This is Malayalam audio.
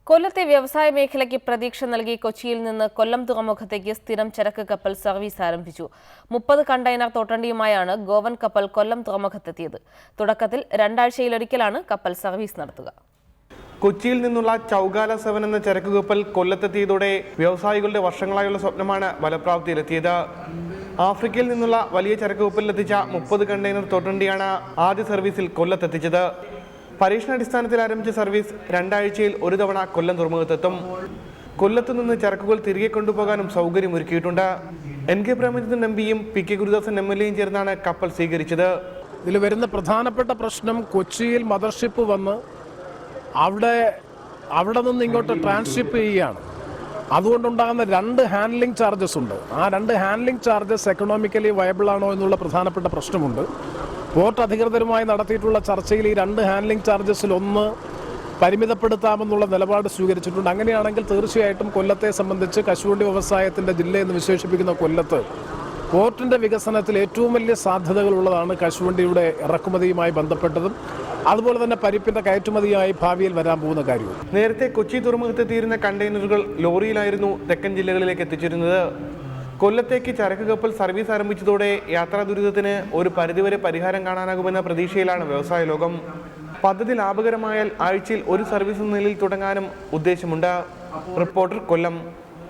കൊല്ലത്തെ വ്യവസായ മേഖലയ്ക്ക് പ്രതീക്ഷ നൽകി കൊച്ചിയിൽ നിന്ന് കൊല്ലം തുറമുഖത്തേക്ക് സ്ഥിരം ചരക്ക് കപ്പൽ സർവീസ് ആരംഭിച്ചു. 30 കണ്ടെയ്നർ തോട്ടണ്ടിയുമായാണ് ഗോവൻ കപ്പൽ കൊല്ലം തുറമുഖത്തെത്തിയത്. തുടക്കത്തിൽ 2 ആഴ്ചയിലൊരിക്കലാണ് കപ്പൽ സർവീസ് നടത്തുക. കൊച്ചിയിൽ നിന്നുള്ള ചൗഗാല 7 എന്ന ചരക്ക് കപ്പൽ കൊല്ലത്തെത്തിയതോടെ വ്യവസായികളുടെ വർഷങ്ങളായുള്ള സ്വപ്നമാണ് ഫലപ്രാപ്തിയിലെത്തിയത്. ആഫ്രിക്കയിൽ നിന്നുള്ള വലിയ ചരക്ക് കപ്പലിലെത്തിച്ച 30 കണ്ടെയ്നർ തോട്ടണ്ടിയാണ് ആദ്യ സർവീസിൽ കൊല്ലത്തെത്തിച്ചത്. പരീക്ഷണാടിസ്ഥാനത്തിൽ ആരംഭിച്ച സർവീസ് 2 ആഴ്ചയിൽ ഒരു തവണ കൊല്ലം തുറമുഖത്തെത്തും. കൊല്ലത്തു നിന്ന് ചരക്കുകൾ തിരികെ കൊണ്ടുപോകാനും സൗകര്യമൊരുക്കിയിട്ടുണ്ട്. NK പ്രേമചന്ദ്രൻ MPയും PK ഗുരുദാസൻ MLAയും ചേർന്നാണ് കപ്പൽ സ്വീകരിച്ചത്. ഇതിൽ വരുന്ന പ്രധാനപ്പെട്ട പ്രശ്നം, കൊച്ചിയിൽ മദർഷിപ്പ് വന്ന് അവിടെ നിന്ന് ഇങ്ങോട്ട് ട്രാൻസ്ഷിപ്പ് ചെയ്യുകയാണ്. അതുകൊണ്ടുണ്ടാകുന്ന 2 ഹാൻഡ്ലിംഗ് ചാർജസ് ഉണ്ട്. ആ 2 ഹാൻഡ്ലിംഗ് ചാർജസ് എക്കണോമിക്കലി വയബിൾ ആണോ എന്നുള്ള പ്രധാനപ്പെട്ട പ്രശ്നമുണ്ട്. പോർട്ട് അധികൃതരുമായി നടത്തിയിട്ടുള്ള ചർച്ചയിൽ ഈ 2 ഹാൻഡ്ലിംഗ് ചാർജസിൽ ഒന്ന് പരിമിതപ്പെടുത്താമെന്നുള്ള നിലപാട് സ്വീകരിച്ചിട്ടുണ്ട്. അങ്ങനെയാണെങ്കിൽ തീർച്ചയായിട്ടും കൊല്ലത്തെ സംബന്ധിച്ച് കശുവണ്ടി വ്യവസായത്തിൻ്റെ ജില്ലയെന്ന് വിശേഷിപ്പിക്കുന്ന കൊല്ലത്ത് പോർട്ടിൻ്റെ വികസനത്തിൽ ഏറ്റവും വലിയ സാധ്യതകളുള്ളതാണ് കശുവണ്ടിയുടെ ഇറക്കുമതിയുമായി ബന്ധപ്പെട്ടതും അതുപോലെ തന്നെ പരിപ്പിൻ്റെ കയറ്റുമതിയായി ഭാവിയിൽ വരാൻ പോകുന്ന കാര്യവും. നേരത്തെ കൊച്ചി തുറമുഖത്തെത്തിയിരുന്ന കണ്ടെയ്നറുകൾ ലോറിയിലായിരുന്നു തെക്കൻ ജില്ലകളിലേക്ക് എത്തിച്ചിരുന്നത്. കൊല്ലത്തേക്ക് ചരക്ക് കപ്പൽ സർവീസ് ആരംഭിച്ചതോടെ യാത്രാ ദുരിതത്തിന് ഒരു പരിധിവരെ പരിഹാരം കാണാനാകുമെന്ന പ്രതീക്ഷയിലാണ് വ്യവസായ ലോകം. പദ്ധതി ലാഭകരമായാൽ ആഴ്ചയിൽ ഒരു സർവീസ് എന്ന നിലയിൽ തുടങ്ങാനും ഉദ്ദേശമുണ്ട്. റിപ്പോർട്ടർ, കൊല്ലം.